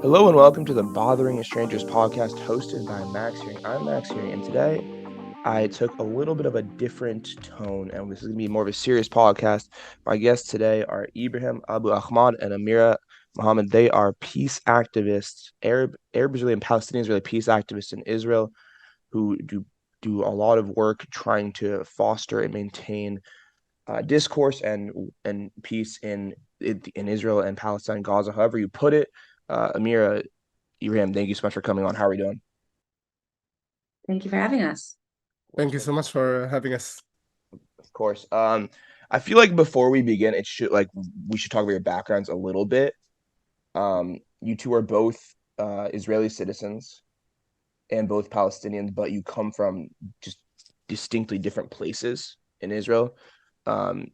Hello and welcome to the Bothering Strangers podcast hosted by Max here. I'm Max here, and today I took a little bit of a different tone, and this is going to be more of a serious podcast. My guests today are Ibrahim, Ahmad, and Amira Mohammed. They are peace activists, Arab Israeli and Palestinian Israeli peace activists in Israel who do a lot of work trying to foster and maintain discourse and peace in Israel and Palestine, Gaza, however you put it. Amira, Ibrahim, thank you so much for coming on. How are we doing? Thank you for having us. Thank you so much for having us. Of course. I feel like before we begin, we should talk about your backgrounds a little bit. You two are both Israeli citizens and both Palestinians, but you come from just distinctly different places in Israel. Um,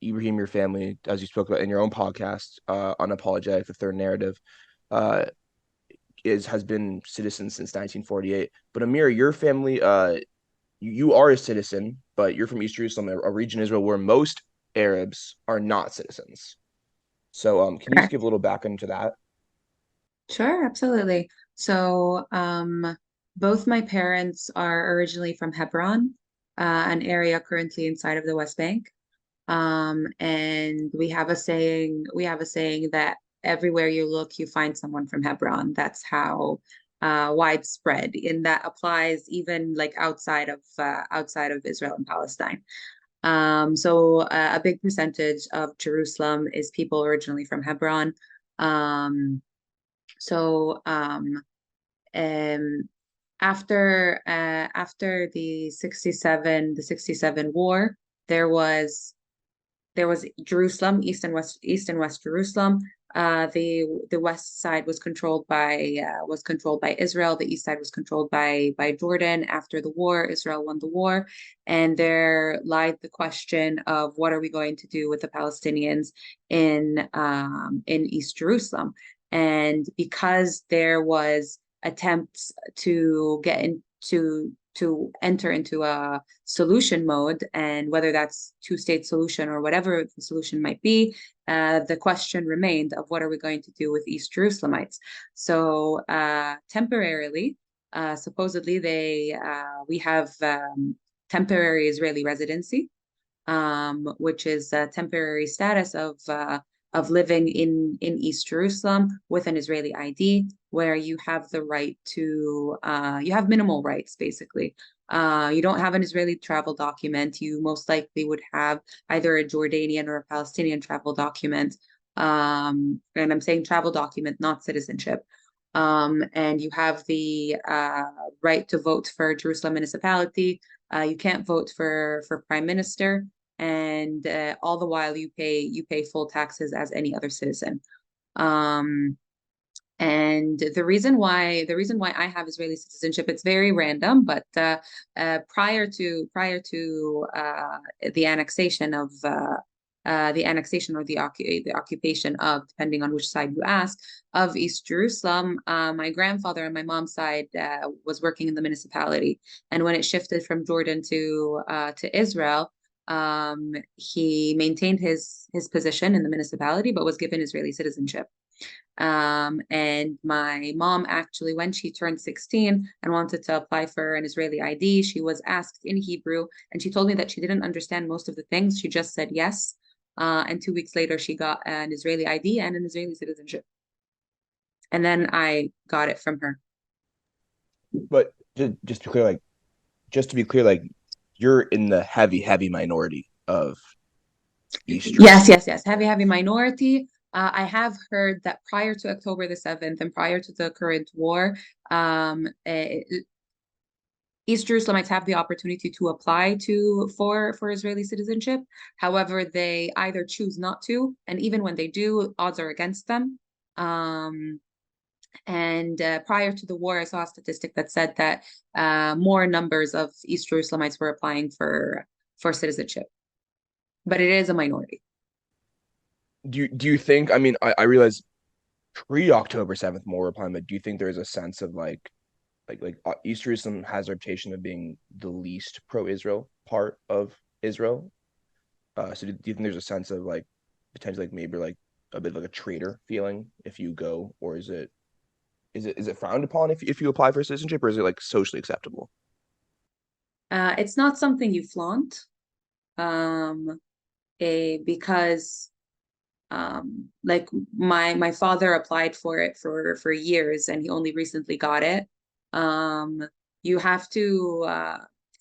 Ibrahim, your family, as you spoke about in your own podcast, Unapologetic, the third narrative, uh, has been citizens since 1948. But Amir, your family, you are a citizen, but you're from East Jerusalem, a region in Israel where most Arabs are not citizens. So, can you just Correct. give a little background to that? Sure, absolutely. So, both my parents are originally from Hebron, an area currently inside of the West Bank. And we have a saying that everywhere you look, you find someone from Hebron. That's how widespread, and that applies even like outside of Israel and Palestine. So a big percentage of Jerusalem is people originally from Hebron. Um, so um, after the 67 war, there was there was Jerusalem, East and West Jerusalem. The west side was controlled by Israel. The east side was controlled by Jordan. After the war, Israel won the war, and there lied the question of what are we going to do with the Palestinians in East Jerusalem. And because there was attempts to get into to enter into a solution mode, and whether that's two-state solution or whatever the solution might be, the question remained of what are we going to do with East Jerusalemites. So temporarily, supposedly we have temporary Israeli residency, which is a temporary status of living in East Jerusalem with an Israeli ID, where you have the right to you have minimal rights basically. You don't have an Israeli travel document. You most likely would have either a Jordanian or a Palestinian travel document. And I'm saying travel document, not citizenship. And you have the right to vote for Jerusalem municipality. You can't vote for prime minister, and all the while you pay full taxes as any other citizen. Um, and the reason why I have Israeli citizenship, it's very random, but prior to the annexation or the occupation of, depending on which side you ask, of East Jerusalem, my grandfather on my mom's side was working in the municipality, and when it shifted from Jordan to Israel, he maintained his position in the municipality, but was given Israeli citizenship. And my mom actually, when she turned 16 and wanted to apply for an Israeli ID, she was asked in Hebrew, and she told me that she didn't understand most of the things. She just said yes. And 2 weeks later, she got an Israeli ID and an Israeli citizenship. And then I got it from her. But just to be clear, like you're in the heavy minority of East Yes, Jerusalem. yes, yes. Heavy, heavy minority. I have heard that prior to October the 7th and prior to the current war, East Jerusalemites have the opportunity to apply for Israeli citizenship. However, they either choose not to, and even when they do, odds are against them. Um, and prior to the war, I saw a statistic that said that more numbers of East Jerusalemites were applying for citizenship, but it is a minority. Do you think? I mean, I realize pre-October 7th more replying, but do you think there is a sense of East Jerusalem has a reputation of being the least pro-Israel part of Israel? So do you think there's a sense of like potentially like maybe like a bit of like a traitor feeling if you go, or is it Is it frowned upon if you apply for citizenship, or is it like socially acceptable? It's not something you flaunt, um, because like my father applied for it for years and he only recently got it. Um, you have to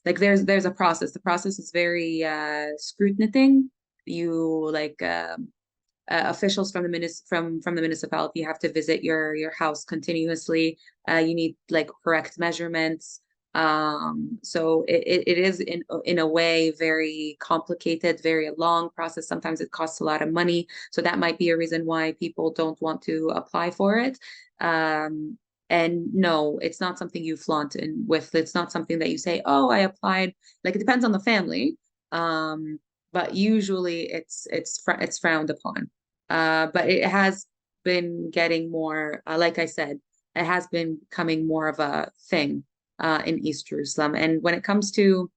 like there's a process. The process is very scrutineering. You like officials from the from the municipality have to visit your house continuously. You need like correct measurements. So it is in a way very complicated, very long process. Sometimes it costs a lot of money. So that might be a reason why people don't want to apply for it. Um, and no, it's not something you flaunt in with. It's not something that you say, oh, I applied. Like it depends on the family. Um, but usually it's frowned upon. But it has been getting more, like I said, it has been becoming more of a thing in East Jerusalem. And when it comes to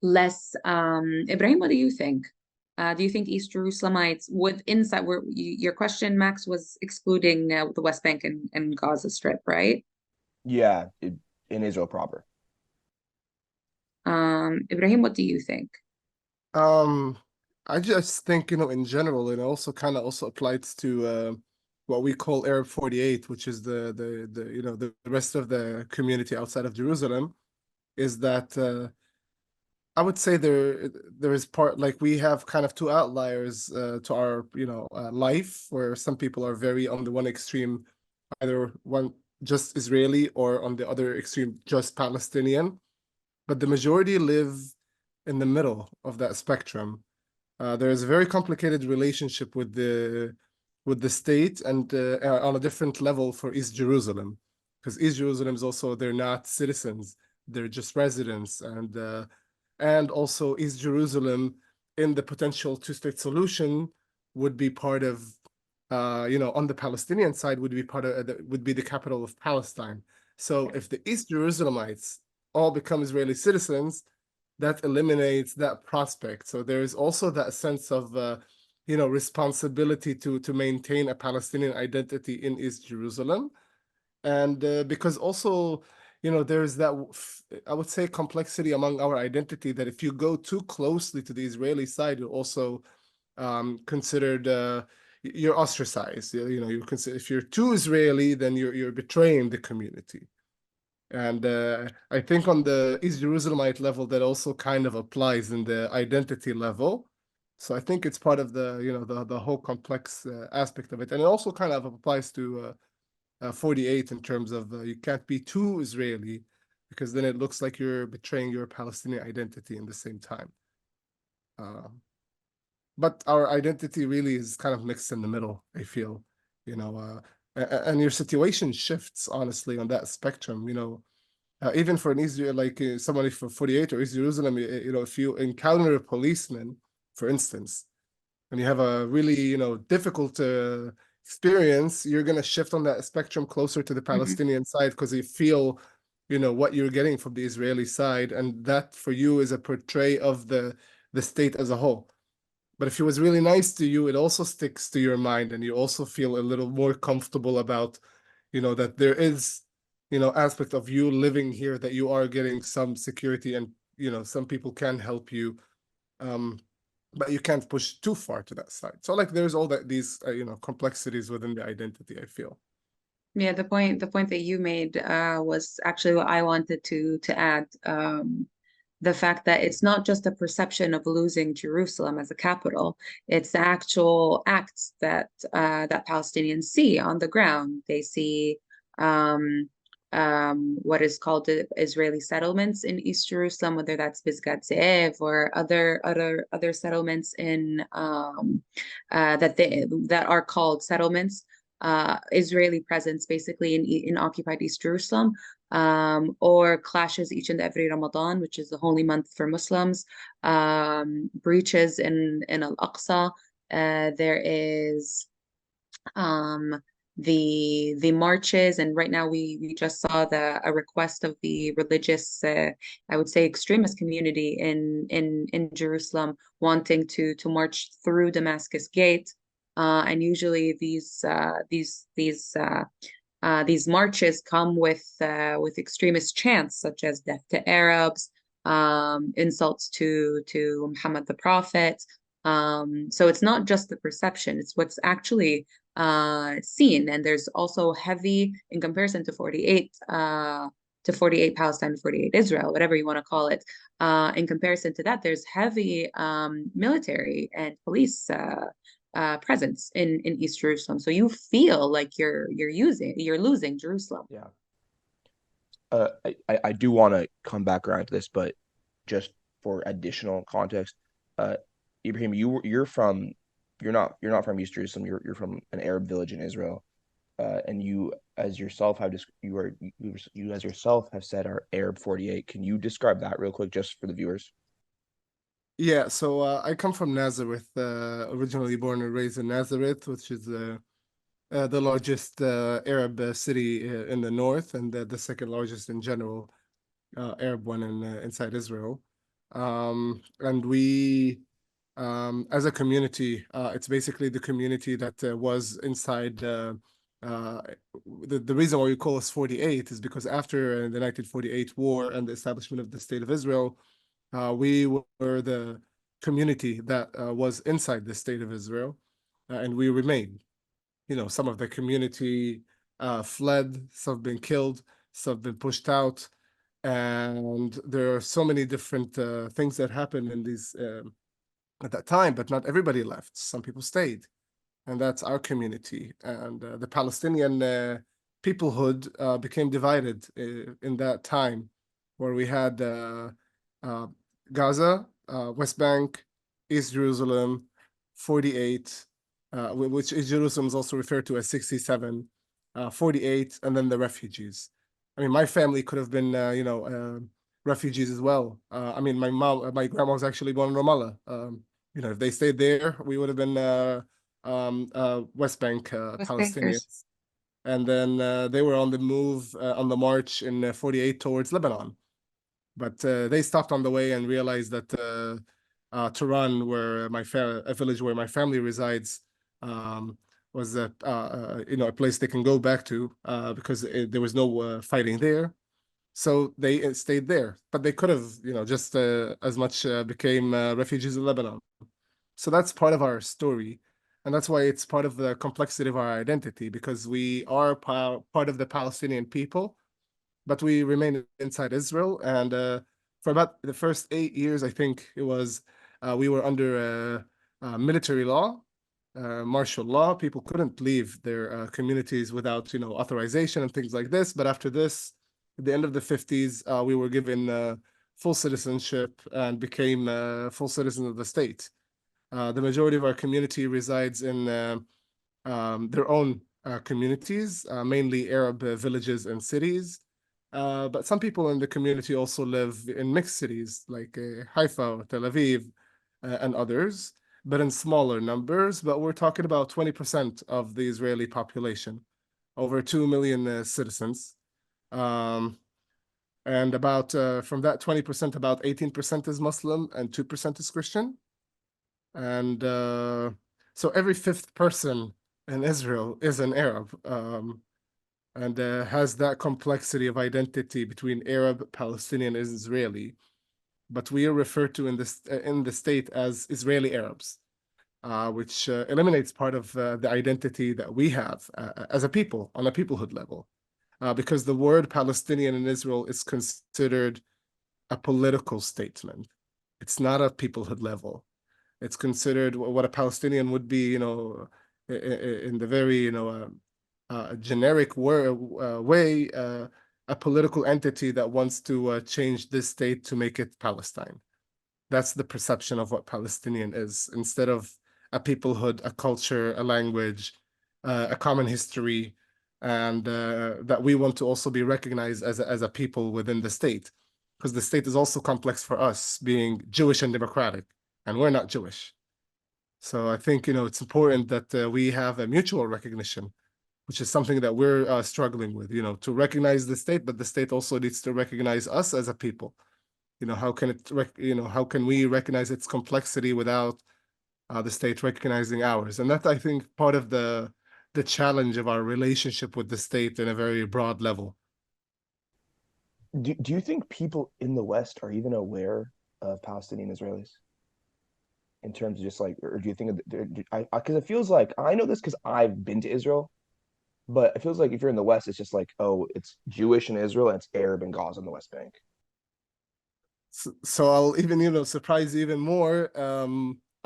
less, Ibrahim, what do you think? Do you think East Jerusalemites would inside where your question, Max, was excluding the West Bank and Gaza Strip, right? Yeah, in Israel proper. Ibrahim, what do you think? Um, I just think, in general, it also kind of also applies to what we call Arab 48, which is the rest of the community outside of Jerusalem, is that I would say there is part like we have kind of two outliers to our life where some people are very on the one extreme, either one just Israeli or on the other extreme just Palestinian, but the majority live in the middle of that spectrum. There is a very complicated relationship with the state and on a different level for East Jerusalem, because East Jerusalem is also they're not citizens, they're just residents, and also East Jerusalem in the potential two-state solution would be part of on the Palestinian side would be part of would be the capital of Palestine. So if the East Jerusalemites all become Israeli citizens, that eliminates that prospect. So there is also that sense of responsibility to maintain a Palestinian identity in East Jerusalem, and because also there's that I would say complexity among our identity that if you go too closely to the Israeli side, you're also considered you're ostracized. You consider if you're too Israeli, then you're betraying the community. And I think on the East Jerusalemite level, that also kind of applies in the identity level. So I think it's part of the, the whole complex aspect of it. And it also kind of applies to 48 in terms of you can't be too Israeli because then it looks like you're betraying your Palestinian identity in the same time. But our identity really is kind of mixed in the middle, I feel, and your situation shifts honestly on that spectrum, even for an Israel, like somebody for 48 or East Jerusalem, if you encounter a policeman, for instance, and you have a really, difficult experience, you're going to shift on that spectrum closer to the Mhm. Palestinian side because you feel, what you're getting from the Israeli side. And that for you is a portray of the state as a whole. But if he was really nice to you, it also sticks to your mind and you also feel a little more comfortable about, that there is, aspect of you living here that you are getting some security and, some people can help you. Um, but you can't push too far to that side. So like there's all that these complexities within the identity, I feel. Yeah, the point that you made was actually what I wanted to add. The fact that it's not just a perception of losing Jerusalem as a capital, it's the actual acts that Palestinians see on the ground. They see um, what is called the Israeli settlements in East Jerusalem, whether that's Pisgat Ze'ev or other settlements in that are called settlements. Israeli presence basically in occupied East Jerusalem, or clashes each and every Ramadan, which is the holy month for Muslims, breaches in Al-Aqsa. There is um, the marches, and right now we just saw a request of the religious, I would say, extremist community in Jerusalem wanting to march through Damascus Gate. And usually these these marches come with extremist chants such as "death to Arabs," insults to Muhammad the Prophet. So it's not just the perception; it's what's actually seen. And there's also heavy, in comparison to 48, to 48 Palestine, 48 Israel, whatever you want to call it. In comparison to that, there's heavy military and police presence in East Jerusalem. So you feel like you're losing Jerusalem. Yeah. I do want to come back around to this, but just for additional context, uh, Ibrahim, you're not from East Jerusalem. You're from an Arab village in Israel, and you as yourself have just you as yourself have said are Arab 48. Can you describe that real quick, just for the viewers? Yeah, so I come from Nazareth, originally born and raised in Nazareth, which is the largest Arab city in the north, and the second largest in general Arab one inside Israel. And we, as a community, it's basically the community that was inside. The reason why we call us 48 is because after the 1948 war and the establishment of the State of Israel, we were the community that was inside the State of Israel, and we remained. Some of the community fled, some have been killed, some have been pushed out, and there are so many different things that happened in these at that time, but not everybody left. Some people stayed, and that's our community. And the Palestinian peoplehood became divided in that time, where we had uh, Gaza, West Bank, East Jerusalem, 48, which is Jerusalem is also referred to as 67, 48, and then the refugees. I mean, my family could have been, refugees as well. I mean, my grandma was actually born in Ramallah. If they stayed there, we would have been West Bank West Bankers. Palestinians. And then they were on the move, on the march in 48 towards Lebanon. But they stopped on the way and realized that Tehran, where a village where my family resides, was a place they can go back to because there was no fighting there. So they stayed there, but they could have, just as much became refugees in Lebanon. So that's part of our story. And that's why it's part of the complexity of our identity, because we are part of the Palestinian people, but we remain inside Israel. And for about the first 8 years, I think it was, we were under military law, martial law. People couldn't leave their communities without, authorization and things like this. But after this, at the end of the 50s, we were given full citizenship and became full citizens of the state. The majority of our community resides in their own communities, mainly Arab villages and cities. But some people in the community also live in mixed cities like Haifa, Tel Aviv, and others, but in smaller numbers. But we're talking about 20% of the Israeli population, over 2 million citizens. And about from that 20%, about 18% is Muslim and 2% is Christian. And so every fifth person in Israel is an Arab, and has that complexity of identity between Arab, Palestinian, and Israeli. But we are referred to in the state as Israeli Arabs, which eliminates part of the identity that we have as a people on a peoplehood level, because the word Palestinian in Israel is considered a political statement. It's not a peoplehood level. It's considered what a Palestinian would be, in the very, generic way, a political entity that wants to change this state to make it Palestine. That's the perception of what Palestinian is, instead of a peoplehood, a culture, a language, a common history, and that we want to also be recognized as a people within the state, because the state is also complex for us, being Jewish and democratic, and we're not Jewish. So I think, it's important that we have a mutual recognition, which is something that we're struggling with, to recognize the state, but the state also needs to recognize us as a people. How can we recognize its complexity without the state recognizing ours? And that's, I think, part of the the challenge of our relationship with the state in a very broad level. Do you think people in the West are even aware of Palestinian Israelis in terms of just like, or do you think because it feels like I know this because I've been to Israel, but it feels like if you're in the West, it's just like, oh, it's Jewish in Israel and it's Arab and Gaza in the West Bank. So I'll even, surprise you even more.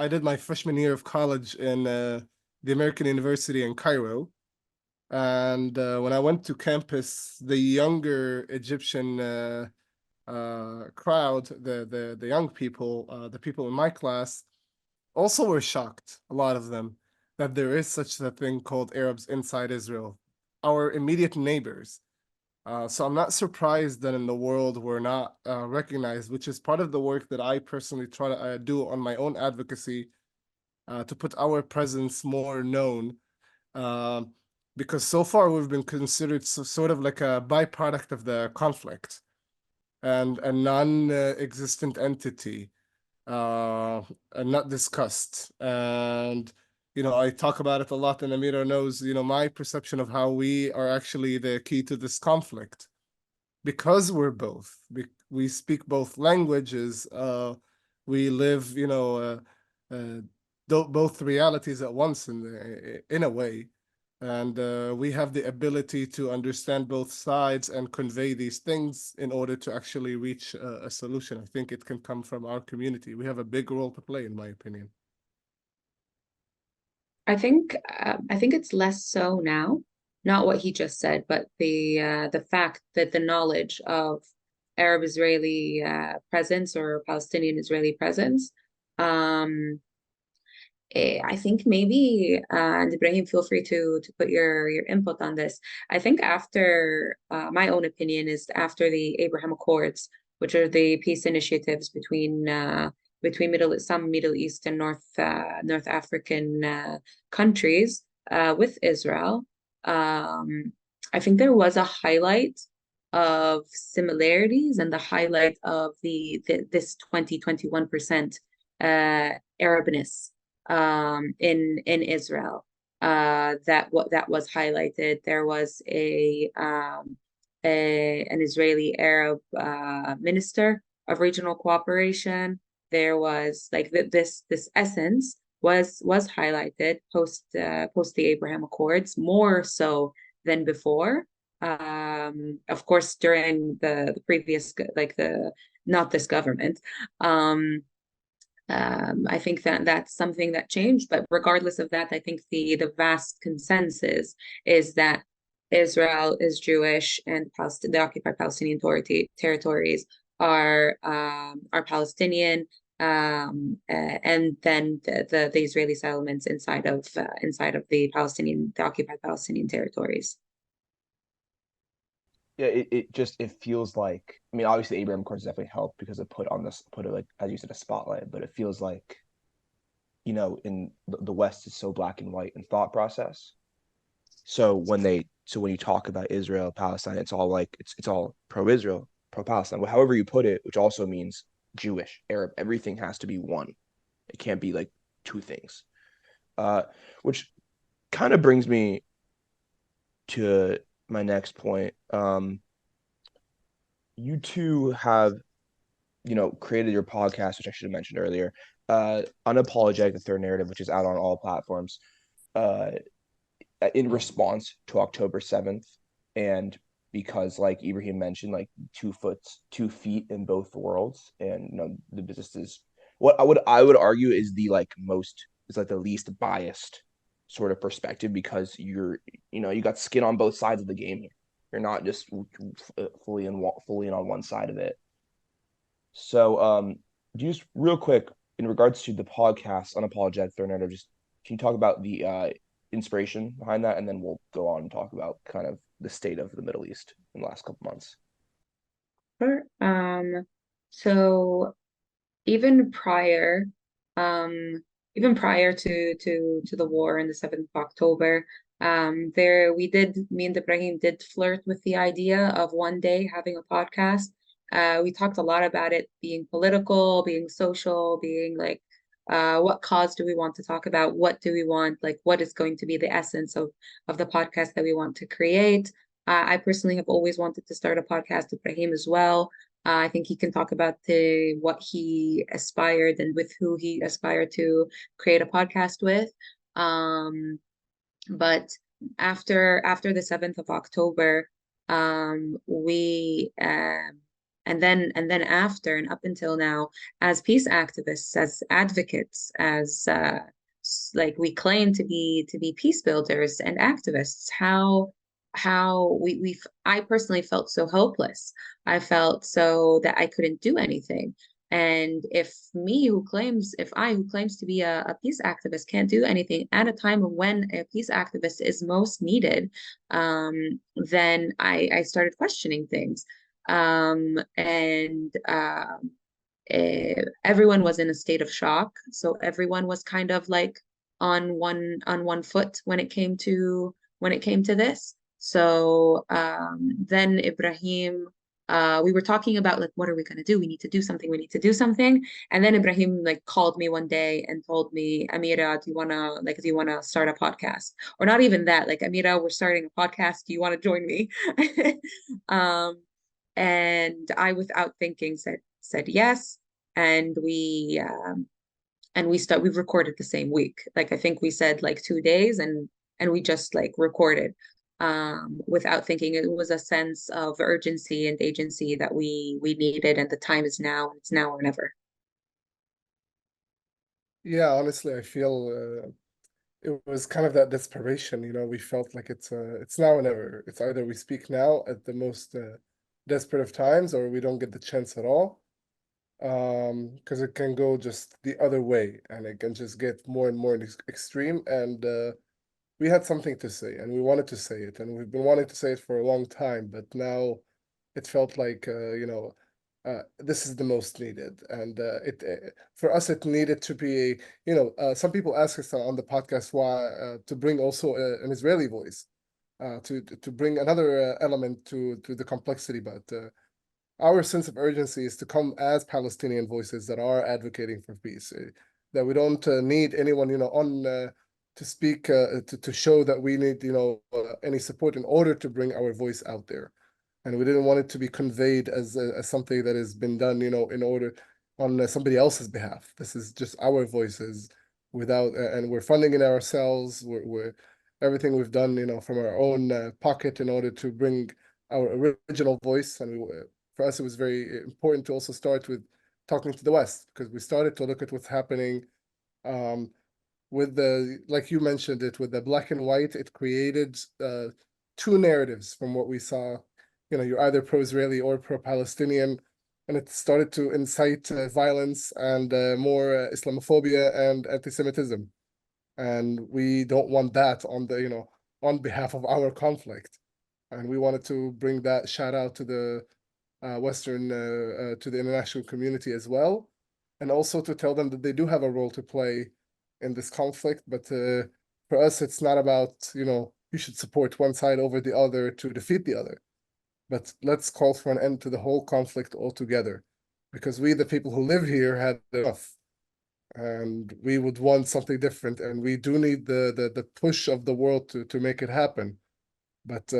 I did my freshman year of college in the American University in Cairo. And when I went to campus, the younger Egyptian crowd, the young people, the people in my class, also were shocked, a lot of them, that there is such a thing called Arabs inside Israel, our immediate neighbors. So I'm not surprised that in the world we're not recognized, which is part of the work that I personally try to do on my own advocacy to put our presence more known. Because so far we've been considered sort of like a byproduct of the conflict and a non-existent entity and not discussed. And I talk about it a lot, and Amira knows, my perception of how we are actually the key to this conflict. Because we're both, we speak both languages, we live, uh, both realities at once in a way. And we have the ability to understand both sides and convey these things in order to actually reach a solution. I think it can come from our community. We have a big role to play, in my opinion. I think it's less so now, not what he just said, but the fact that the knowledge of Arab Israeli presence or Palestinian Israeli presence. I think maybe, and Ibrahim, feel free to put your input on this. I think after my own opinion is after the Abraham Accords, which are the peace initiatives between some Middle East and North African countries with Israel. I think there was a highlight of similarities and the highlight of this 21% Arabness in Israel that was highlighted. There was an Israeli Arab minister of regional cooperation. There was like this essence was highlighted post the Abraham Accords more so than before. Of course, during the previous not this government. I think that's something that changed, but regardless of that, I think the vast consensus is that Israel is Jewish and the occupied Palestinian territories are Palestinian, and then the Israeli settlements inside of the occupied Palestinian territories. Yeah, it feels like, I mean, obviously Abraham Accords definitely helped because it put it like, as you said, a spotlight, but it feels like, in the West is so black and white in thought process. So when you talk about Israel, Palestine, it's all like it's all pro-Israel, pro-Palestine. However you put it, which also means Jewish, Arab, everything has to be one. It can't be like two things. Uh, which kind of brings me to my next point. You two have, created your podcast, which I should have mentioned earlier. Unapologetic, the third narrative, which is out on all platforms. Uh, in response to October 7th, and because, like Ibrahim mentioned, like 2 feet in both worlds, and the business is what I would argue is the least biased sort of perspective, because you got skin on both sides of the game here. You're not just fully in on one side of it. So, just real quick, in regards to the podcast, Unapologetic Third Narrative, just can you talk about the inspiration behind that, and then we'll go on and talk about kind of the state of the Middle East in the last couple months. Sure. So even prior, even prior to the war in the 7th of October, me and Ibrahim did flirt with the idea of one day having a podcast. We talked a lot about it being political, being social, being like what cause do we want to talk about? What do we want? Like, what is going to be the essence of the podcast that we want to create? I personally have always wanted to start a podcast with Ibrahim as well. I think he can talk about what he aspired and with who he aspired to create a podcast with. But after the 7th of October, we and then after and up until now, as peace activists, as advocates, as like we claim to be peace builders and activists, how I personally felt so hopeless. I felt so that I couldn't do anything. And if I, who claims to be a peace activist, can't do anything at a time when a peace activist is most needed, then I started questioning things. And everyone was in a state of shock. So everyone was kind of like on one foot when it came to this. So then Ibrahim, we were talking about like, what are we gonna do? We need to do something. We need to do something. And then Ibrahim like called me one day and told me, Amira, do you wanna start a podcast? Or not even that, like, Amira, we're starting a podcast. Do you want to join me? um, and I, without thinking, said yes. And we recorded the same week. Like, I think we said like 2 days, and we just like recorded without thinking. It was a sense of urgency and agency that we needed, and the time is now. It's now or never. Yeah, honestly, I feel it was kind of that desperation, we felt like it's now or never. It's either we speak now at the most desperate of times, or we don't get the chance at all. Because it can go just the other way, and it can just get more and more extreme. And we had something to say, and we wanted to say it, and we've been wanting to say it for a long time, but now it felt like this is the most needed. And it for us, it needed to be some people ask us on the podcast why to bring also an Israeli voice, to bring another element to the complexity. But our sense of urgency is to come as Palestinian voices that are advocating for peace, that we don't need anyone, on to speak, to show that we need, any support in order to bring our voice out there. And we didn't want it to be conveyed as something that has been done, in order on somebody else's behalf. This is just our voices without, and we're funding it ourselves. We're everything we've done, from our own pocket in order to bring our original voice. And for us, it was very important to also start with talking to the West, because we started to look at what's happening with like you mentioned it, with the black and white. It created two narratives from what we saw. You're either pro-Israeli or pro-Palestinian, and it started to incite violence and more Islamophobia and anti-Semitism. And we don't want that on behalf of our conflict. And we wanted to bring that shout out to the to the international community as well, and also to tell them that they do have a role to play in this conflict. But for us, it's not about, you should support one side over the other to defeat the other. But let's call for an end to the whole conflict altogether, because we, the people who live here, had enough, and we would want something different. And we do need the push of the world to make it happen. But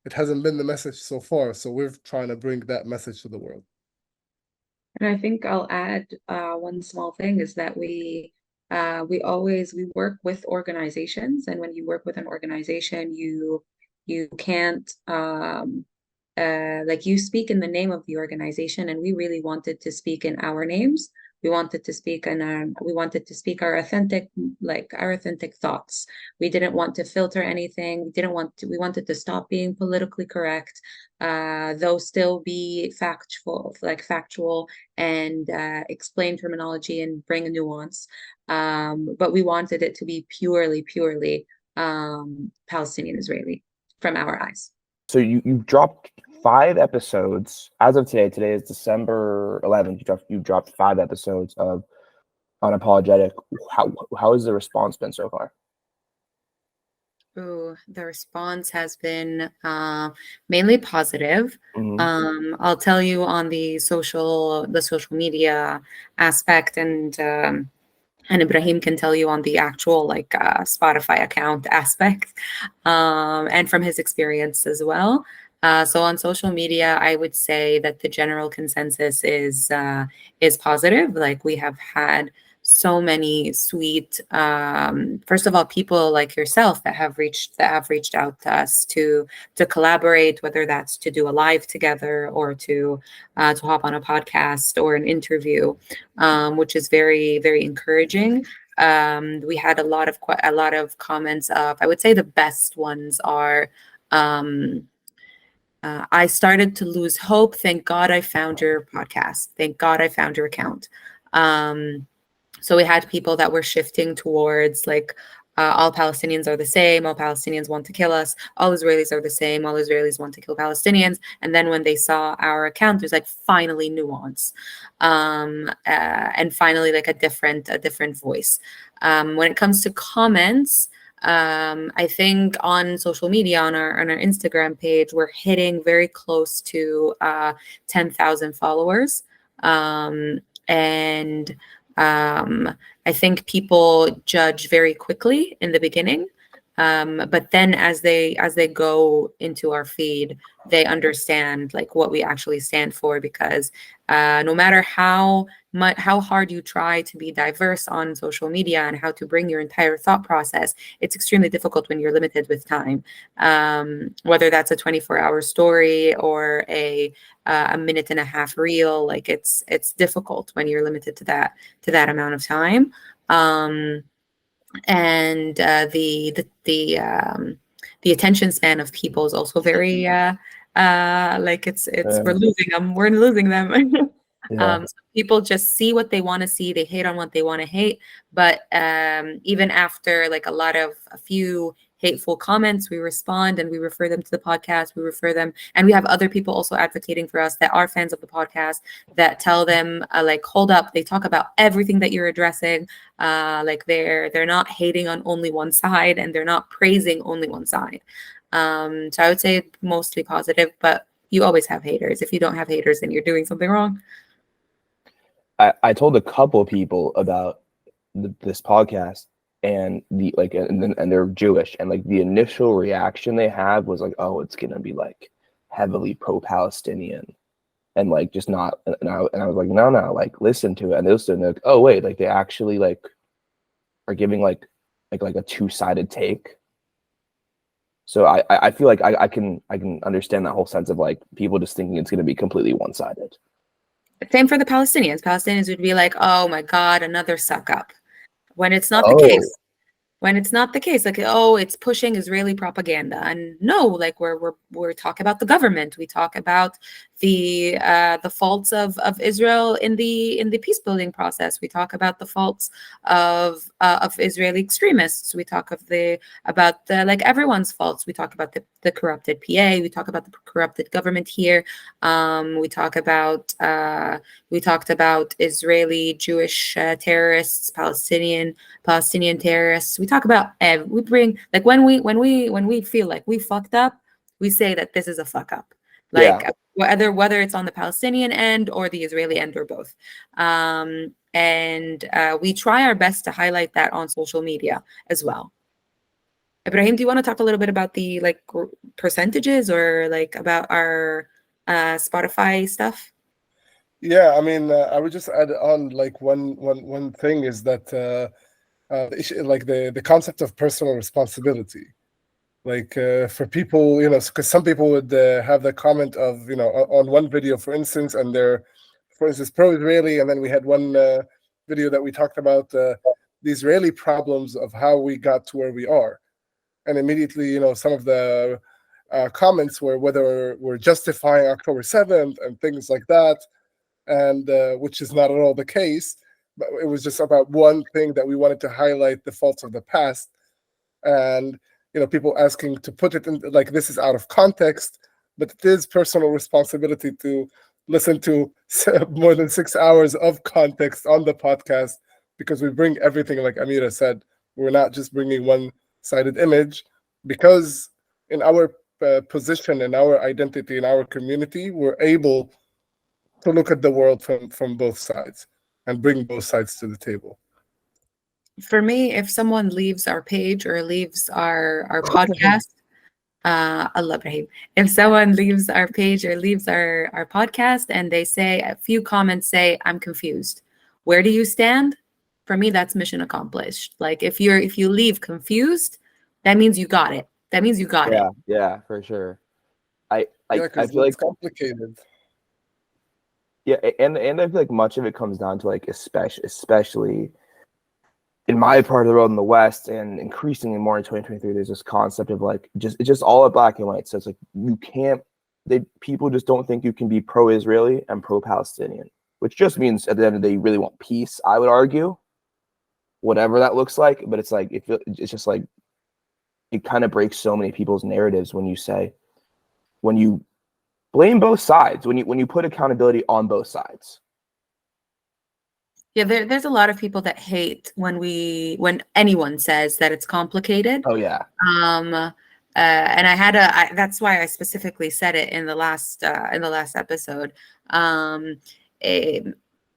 it hasn't been the message so far, so we're trying to bring that message to the world. And I think I'll add one small thing is that we work with organizations, and when you work with an organization, you can't like, you speak in the name of the organization, and we really wanted to speak in our names. We wanted to speak our authentic thoughts. We didn't want to filter anything. We wanted to stop being politically correct, though still be factual and explain terminology and bring a nuance. But we wanted it to be purely Palestinian-Israeli from our eyes. So you've dropped 5 episodes as of today. Today is December 11th. You dropped 5 episodes of Unapologetic. How has the response been so far? Ooh, the response has been mainly positive. I'll tell you on the social media aspect, and and Ibrahim can tell you on the actual like Spotify account aspect, and from his experience as well. So on social media, I would say that the general consensus is positive. Like we have had so many sweet, first of all, people like yourself that have reached out to us to collaborate, whether that's to do a live together or to hop on a podcast or an interview, which is very, very encouraging. We had a lot of comments of, I would say the best ones are, um, I started to lose hope. Thank God I found your podcast. Thank God I found your account. Um, so we had people that were shifting towards like all Palestinians are the same, all Palestinians want to kill us, all Israelis are the same, all Israelis want to kill Palestinians. And then when they saw our account, there's like finally nuance, and finally like a different voice. When it comes to comments, I think on social media, on our Instagram page, we're hitting very close to 10,000 followers, and I think people judge very quickly in the beginning, but then as they go into our feed, they understand like what we actually stand for. Because no matter how hard you try to be diverse on social media and how to bring your entire thought process, it's extremely difficult when you're limited with time. Whether that's a 24-hour story or a minute and a half reel, like it's difficult when you're limited to that amount of time. And the attention span of people is also very like it's Yeah. we're losing them. Yeah. So people just see what they want to see, they hate on what they want to hate. But even after like a few hateful comments, we respond and we refer them to the podcast. We refer them, and we have other people also advocating for us that are fans of the podcast, that tell them like, hold up, they talk about everything that you're addressing. Like they're not hating on only one side, and they're not praising only one side. So I would say mostly positive, but you always have haters. If you don't have haters, then you're doing something wrong. I told a couple people about this podcast, and they're Jewish, and like the initial reaction they had was like, oh, it's gonna be like heavily pro-Palestinian, and like just not, and I was like, no, like listen to it. And they listened, and they're like, oh wait, like they actually like are giving like a two-sided take. So I feel like I can understand that whole sense of like people just thinking it's gonna be completely one-sided. Same for the Palestinians. Palestinians would be like, oh my God, another suck up. When it's not the Oh, case. When it's not the case, like, oh, it's pushing Israeli propaganda. And no, like we're talking about the government. We talk about the faults of Israel in the peace building process. We talk about the faults of Israeli extremists. We talk about the like everyone's faults. We talk about the corrupted PA. We talk about the corrupted government here. We talked about Israeli Jewish terrorists, Palestinian terrorists. We talk about we bring like when we feel like we fucked up, we say that this is a fuck up. Like yeah. whether it's on the Palestinian end or the Israeli end or both. And we try our best to highlight that on social media as well. Ibrahim, do you want to talk a little bit about the like percentages or like about our Spotify stuff? Yeah, I mean, I would just add on like one thing is that the issue, like the concept of personal responsibility. Like for people, because some people would have the comment of, on one video, for instance, and they're, for instance, pro-Israeli, and then we had one video that we talked about the Israeli problems of how we got to where we are, and immediately, some of the comments were whether we're justifying October 7th and things like that, and which is not at all the case. But it was just about one thing that we wanted to highlight the faults of the past, and people asking to put it in like this is out of context, but it is personal responsibility to listen to more than 6 hours of context on the podcast, because we bring everything, like Amira said. We're not just bringing one-sided image, because in our position, in our identity, in our community, we're able to look at the world from both sides and bring both sides to the table. For me, if someone leaves our page or leaves our podcast, Allah Ibrahim. If someone leaves our page or leaves our podcast and they say a few comments say, I'm confused. Where do you stand? For me, that's mission accomplished. Like if you leave confused, that means you got it. That means you got it. Yeah, for sure. Yeah, I because feel like it's complicated. yeah, and I feel like much of it comes down to like especially in my part of the world in the West, and increasingly more in 2023, there's this concept of like it's just all at black and white. So it's like you can't people just don't think you can be pro-Israeli and pro-Palestinian, which just means at the end of the day you really want peace, I would argue, whatever that looks like. But it's like it's just like it kind of breaks so many people's narratives when you blame both sides, when you put accountability on both sides. Yeah, there's a lot of people that hate when anyone says that it's complicated. Oh yeah. And that's why I specifically said it in the last episode. Eh,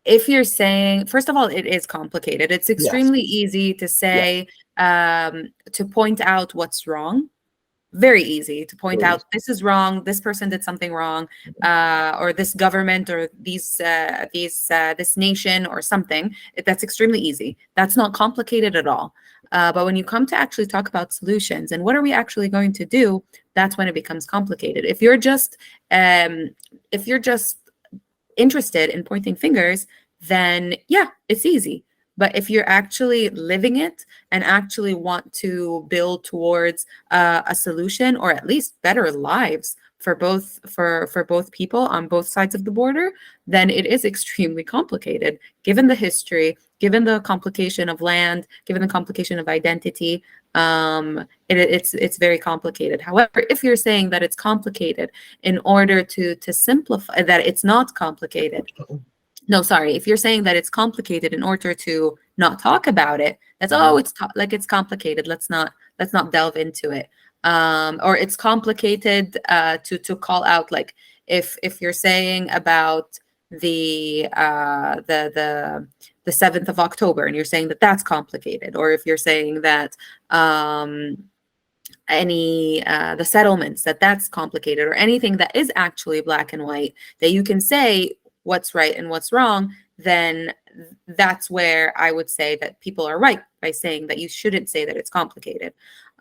if you're saying, first of all, it is complicated. It's extremely easy to say, to point out what's wrong. Very easy to point out this is wrong, this person did something wrong, or this government or this nation or something. That's extremely easy. That's not complicated at all. But when you come to actually talk about solutions and what are we actually going to do, that's when it becomes complicated. If you're just interested in pointing fingers, then yeah, it's easy. But if you're actually living it and actually want to build towards a solution, or at least better lives for both people on both sides of the border, then it is extremely complicated, given the history, given the complication of land, given the complication of identity. It's very complicated. However, if you're saying that it's complicated in order to simplify, that it's not complicated. No, sorry. If you're saying that it's complicated in order to not talk about it, that's it's complicated. Let's not delve into it. Or it's complicated to call out, like if you're saying about the 7th of October and you're saying that that's complicated, or if you're saying that the settlements that's complicated, or anything that is actually black and white that you can say what's right and what's wrong, then that's where I would say that people are right by saying that you shouldn't say that it's complicated.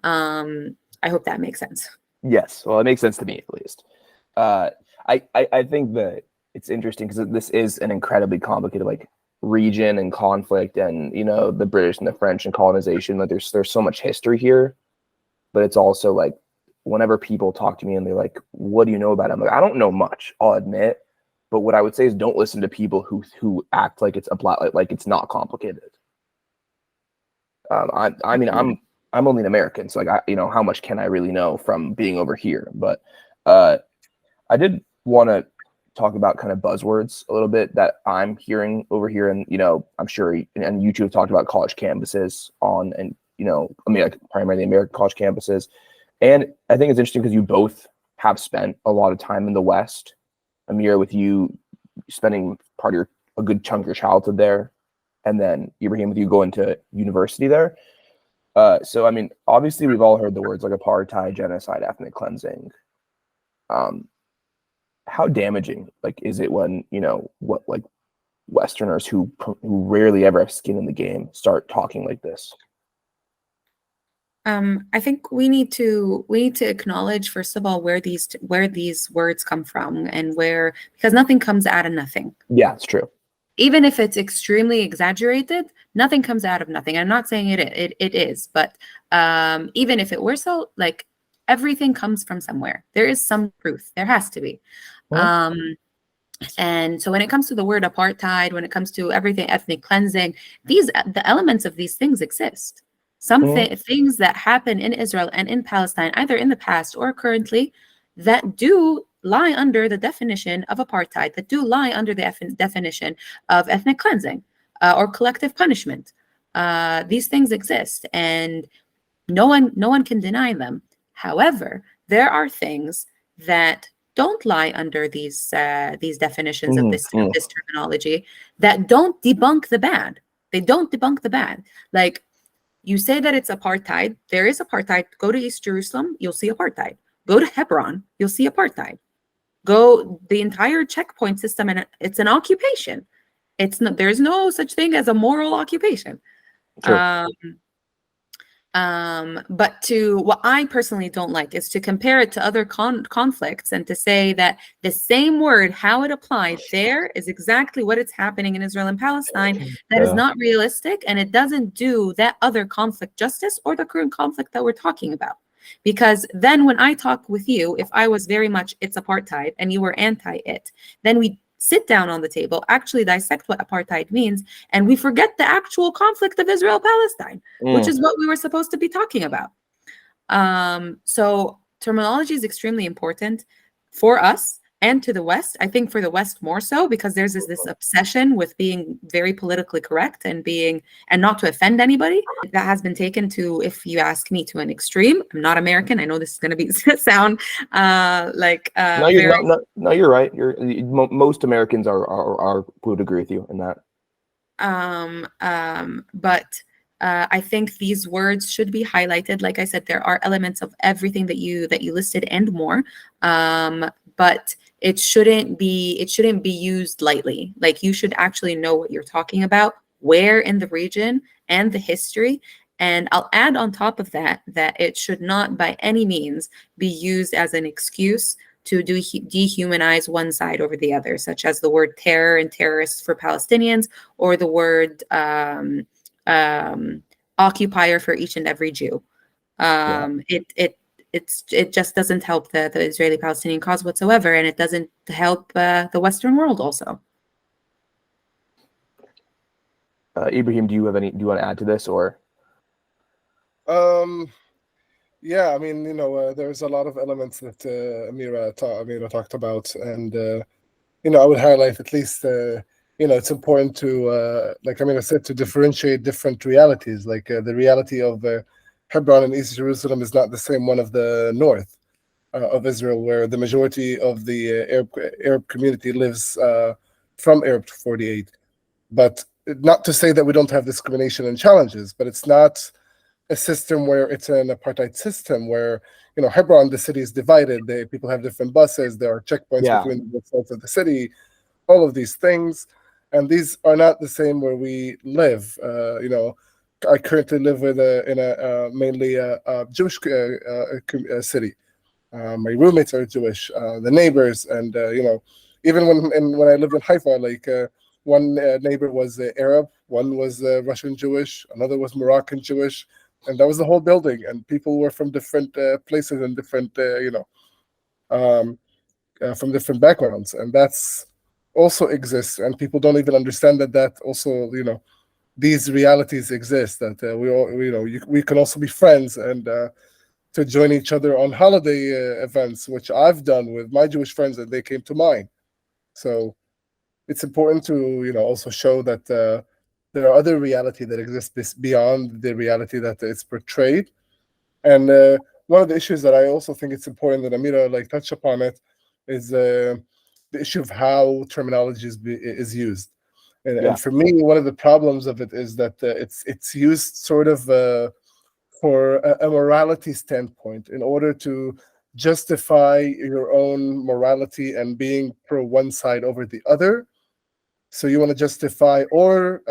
I hope that makes sense. Yes, well, it makes sense to me at least. I think that it's interesting because this is an incredibly complicated like region and conflict, and the British and the French and colonization. Like there's so much history here, but it's also like whenever people talk to me and they're like, "What do you know about it?" I'm like, I don't know much, I'll admit. But what I would say is don't listen to people who act like it's like it's not complicated. I mean I'm only an American, so like how much can I really know from being over here? But I did want to talk about kind of buzzwords a little bit that I'm hearing over here, and I'm sure and you two have talked about college campuses and I mean like primarily American college campuses, and I think it's interesting because you both have spent a lot of time in the West. Amira, with you spending a good chunk of your childhood there, and then Ibrahim, with you going to university there. So I mean, obviously we've all heard the words like apartheid, genocide, ethnic cleansing. How damaging like is it when what like Westerners who rarely ever have skin in the game start talking like this? I think we need to acknowledge, first of all, where these words come from, and because nothing comes out of nothing. Yeah, it's true. Even if it's extremely exaggerated, nothing comes out of nothing. I'm not saying it is, but even if it were so, like everything comes from somewhere. There is some truth. There has to be. And so when it comes to the word apartheid, when it comes to everything, ethnic cleansing, the elements of these things exist. Things that happen in Israel and in Palestine, either in the past or currently, that do lie under the definition of apartheid, that do lie under the definition of ethnic cleansing or collective punishment. These things exist, and no one can deny them. However, there are things that don't lie under these definitions of this terminology, that don't debunk the bad. They don't debunk the bad. Like, you say that it's apartheid. There is apartheid. Go to East Jerusalem, you'll see apartheid. Go to Hebron, you'll see apartheid. Go the entire checkpoint system, and it's an occupation. It's not, there's no such thing as a moral occupation. Sure. But to what I personally don't like is to compare it to other conflicts and to say that the same word, how it applied there, is exactly what it's happening in Israel and Palestine. That is not realistic, and it doesn't do that other conflict justice or the current conflict that we're talking about. Because then when I talk with you, if I was very much it's apartheid and you were anti-it, then we sit down on the table, actually dissect what apartheid means, and we forget the actual conflict of Israel-Palestine, which is what we were supposed to be talking about. So terminology is extremely important for us and to the West. I think for the West more so, because there's this obsession with being very politically correct and not to offend anybody. That has been taken to, if you ask me, to an extreme. I'm not American. I know this is going to be sound like no, you're right. Most Americans would agree with you in that. But I think these words should be highlighted. Like I said, there are elements of everything that you listed and more. But it shouldn't be used lightly. Like, you should actually know what you're talking about, where in the region, and the history. And I'll add on top of that it should not by any means be used as an excuse to dehumanize one side over the other, such as the word terror and terrorists for Palestinians, or the word occupier for each and every Jew. It just doesn't help the Israeli-Palestinian cause whatsoever, and it doesn't help the Western world also. Ibrahim, do you want to add to this, or? Yeah, I mean, there's a lot of elements that Amira talked about, and I would highlight at least it's important to like Amira said, to differentiate different realities. Like the reality of Hebron and East Jerusalem is not the same one of the north of Israel, where the majority of the Arab community lives from Arab 48. But not to say that we don't have discrimination and challenges, but it's not a system where it's an apartheid system where, Hebron, the city is divided. People have different buses. There are checkpoints between the sides of the city, all of these things. And these are not the same where we live. I currently live in a mainly Jewish city. My roommates are Jewish, the neighbors, and even when I lived in Haifa, like one neighbor was Arab, one was Russian Jewish, another was Moroccan Jewish, and that was the whole building. And people were from different places and different, from different backgrounds, and that's also exists. And people don't even understand that also, these realities exist, that we all, we can also be friends and to join each other on holiday events, which I've done with my Jewish friends, and they came to mine. So it's important to, also show that there are other reality that exists beyond the reality that is portrayed. And one of the issues that I also think it's important that Amira touched upon it is the issue of how terminology is used. And for me, one of the problems of it is that it's used sort of for a morality standpoint, in order to justify your own morality and being pro one side over the other. So you want to justify or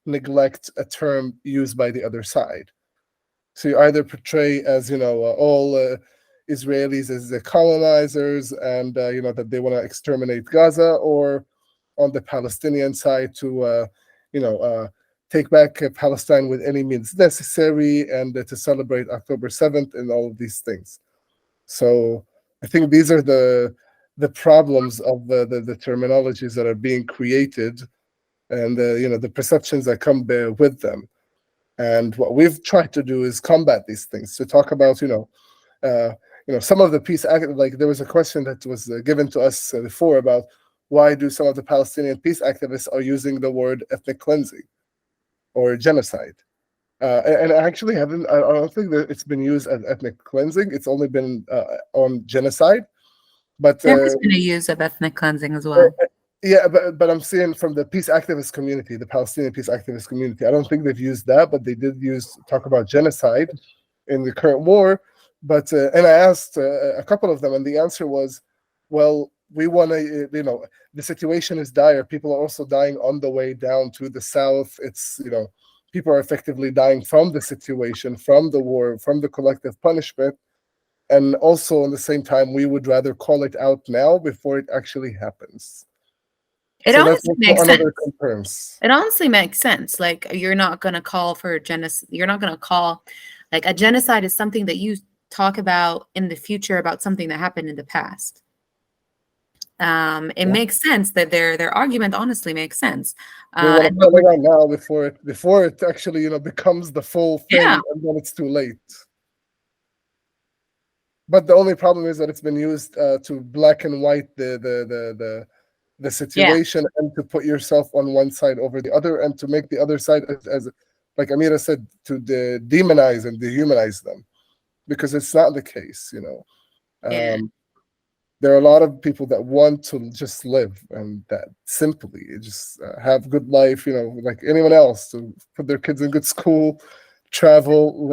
neglect a term used by the other side. So you either portray as, all Israelis as the colonizers and, that they want to exterminate Gaza, or on the Palestinian side to, take back Palestine with any means necessary, and to celebrate October 7th and all of these things. So I think these are the problems of the terminologies that are being created, and the perceptions that come with them. And what we've tried to do is combat these things, to talk about, some of the peace act. Like, there was a question that was given to us before about why do some of the Palestinian peace activists are using the word ethnic cleansing or genocide. And I actually I don't think that it's been used as ethnic cleansing. It's only been on genocide. But there has been a use of ethnic cleansing as well. Yeah, but I'm saying from the peace activist community, the Palestinian peace activist community, I don't think they've used that, but they did talk about genocide in the current war. But and I asked a couple of them, and the answer was, well, we want to, the situation is dire. People are also dying on the way down to the south. It's, people are effectively dying from the situation, from the war, from the collective punishment. And also, at the same time, we would rather call it out now before it actually happens. It So that's honestly also makes another sense. concurrence. It honestly makes sense. Like you're not gonna call for genocide. You're not gonna call like a genocide is something that you talk about in the future about something that happened in the past. It makes sense that their argument honestly makes sense. We want to And what call we're it out now before it actually becomes the full yeah, thing, and then it's too late. But the only problem is that it's been used to black and white the yeah, situation, and to put yourself on one side over the other, and to make the other side as like Amira said, to demonize and dehumanize them, because it's not the case. yeah, There are a lot of people that want to just live, and that simply just have good life, like anyone else, to put their kids in good school, travel,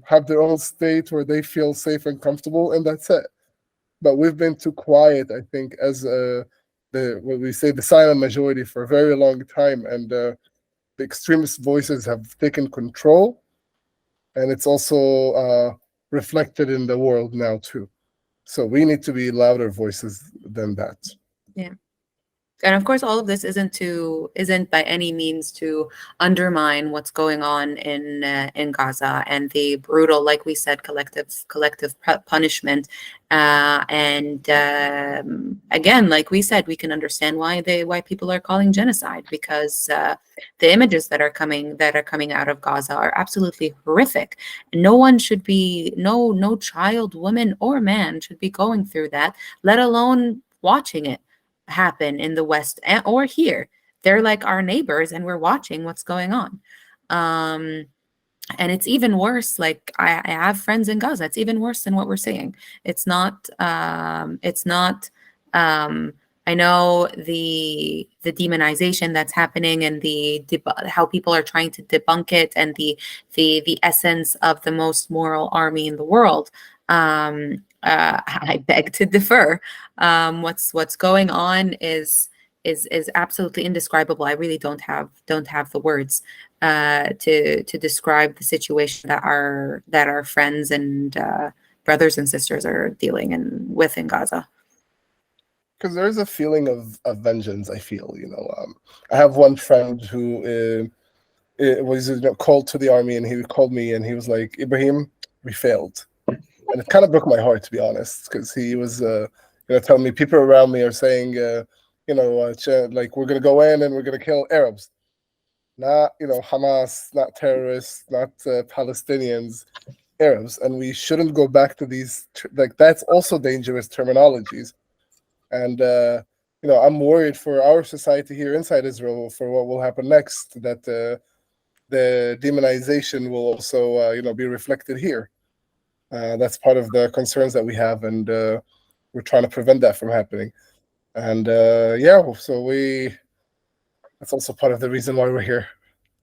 have their own state where they feel safe and comfortable, and that's it. But we've been too quiet, I think, as what we say, the silent majority, for a very long time, and the extremist voices have taken control, and it's also reflected in the world now too. So we need to be louder voices than that. yeah. And of course, all of this isn't by any means to undermine what's going on in Gaza and the brutal, like we said, collective punishment. And again, like we said, we can understand why people are calling genocide, because the images that are coming out of Gaza are absolutely horrific. No child, woman, or man should be going through that, let alone watching it happen in the West or here. They're like our neighbors, and we're watching what's going on. Um, and it's even worse. Like I have friends in Gaza. It's even worse than what we're seeing. It's not. It's not. Um, I know the demonization that's happening, and how people are trying to debunk it, and the essence of the most moral army in the world. I beg to differ. What's going on is absolutely indescribable. I really don't have the words to describe the situation that our friends and brothers and sisters are dealing with in Gaza. Because there's a feeling of vengeance, I feel. I have one friend who was called to the army, and he called me, and he was like, Ibrahim, we failed. And it kind of broke my heart, to be honest, because he was telling me, people around me are saying, like, we're going to go in and we're going to kill Arabs. Not, Hamas, not terrorists, not Palestinians, Arabs. And we shouldn't go back to these, like, that's also dangerous terminologies. And, I'm worried for our society here inside Israel for what will happen next, that the demonization will also, be reflected here. That's part of the concerns that we have, and we're trying to prevent that from happening. And so that's also part of the reason why we're here.